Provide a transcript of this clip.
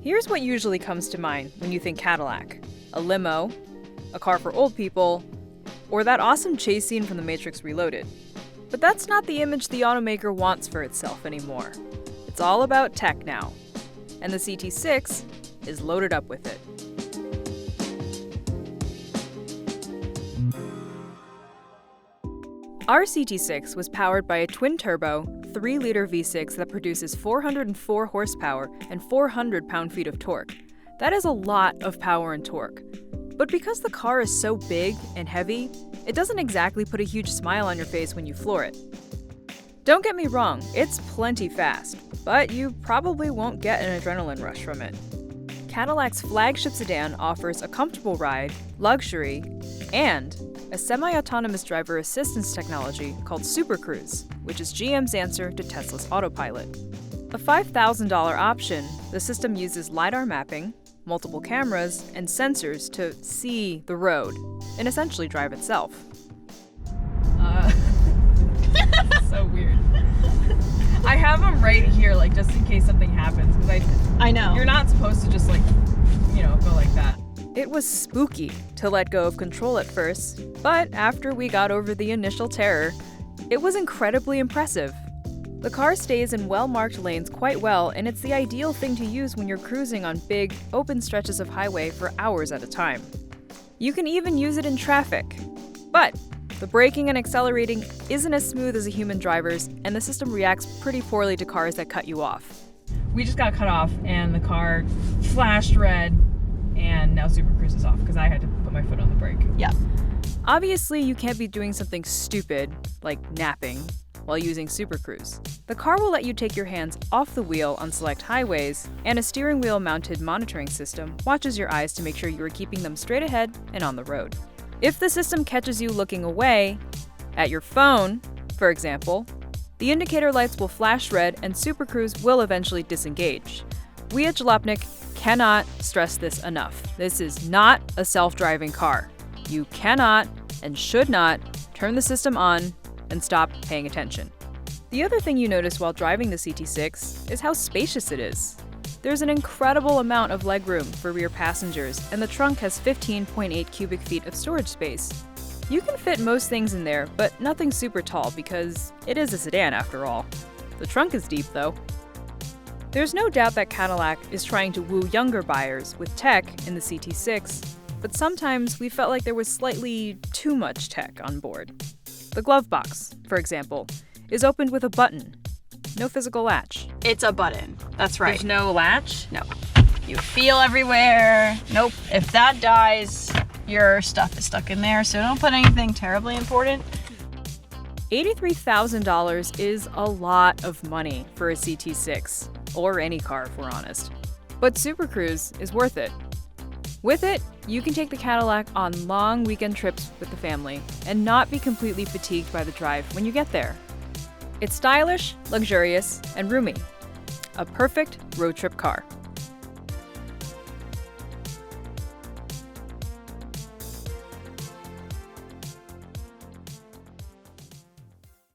Here's what usually comes to mind when you think Cadillac: a limo, a car for old people, or that awesome chase scene from The Matrix Reloaded. But that's not the image the automaker wants for itself anymore. It's all about tech now, and the CT6 is loaded up with it. Our CT6 was powered by a twin-turbo, 3-liter V6 that produces 404 horsepower and 400 pound-feet of torque. That is a lot of power and torque. But because the car is so big and heavy, it doesn't exactly put a huge smile on your face when you floor it. Don't get me wrong, it's plenty fast, but you probably won't get an adrenaline rush from it. Cadillac's flagship sedan offers a comfortable ride, luxury, and a semi-autonomous driver assistance technology called Supercruise, which is GM's answer to Tesla's Autopilot. A $5,000 option, the system uses LiDAR mapping, multiple cameras, and sensors to see the road and essentially drive itself. So weird. I have them right here, like, just in case something happens, because I know. You're not supposed to just, like, go like that. It was spooky to let go of control at first, but after we got over the initial terror, it was incredibly impressive. The car stays in well-marked lanes quite well, and it's the ideal thing to use when you're cruising on big, open stretches of highway for hours at a time. You can even use it in traffic. But the braking and accelerating isn't as smooth as a human driver's, and the system reacts pretty poorly to cars that cut you off. We just got cut off, and the car flashed red, and now Supercruise is off because I had to put my foot on the brake. Yeah. Obviously, you can't be doing something stupid, like napping, while using Supercruise. The car will let you take your hands off the wheel on select highways, and a steering wheel-mounted monitoring system watches your eyes to make sure you are keeping them straight ahead and on the road. If the system catches you looking away, at your phone, for example, the indicator lights will flash red and Supercruise will eventually disengage. We at Jalopnik cannot stress this enough. This is not a self-driving car. You cannot and should not turn the system on and stop paying attention. The other thing you notice while driving the CT6 is how spacious it is. There's an incredible amount of legroom for rear passengers, and the trunk has 15.8 cubic feet of storage space. You can fit most things in there, but nothing super tall because it is a sedan after all. The trunk is deep though. There's no doubt that Cadillac is trying to woo younger buyers with tech in the CT6, but sometimes we felt like there was slightly too much tech on board. The glove box, for example, is opened with a button. No physical latch. It's a button. That's right. There's no latch? No. You feel everywhere. Nope. If that dies, your stuff is stuck in there, so don't put anything terribly important. $83,000 is a lot of money for a CT6, or any car if we're honest. But Supercruise is worth it. With it, you can take the Cadillac on long weekend trips with the family and not be completely fatigued by the drive when you get there. It's stylish, luxurious, and roomy. A perfect road trip car.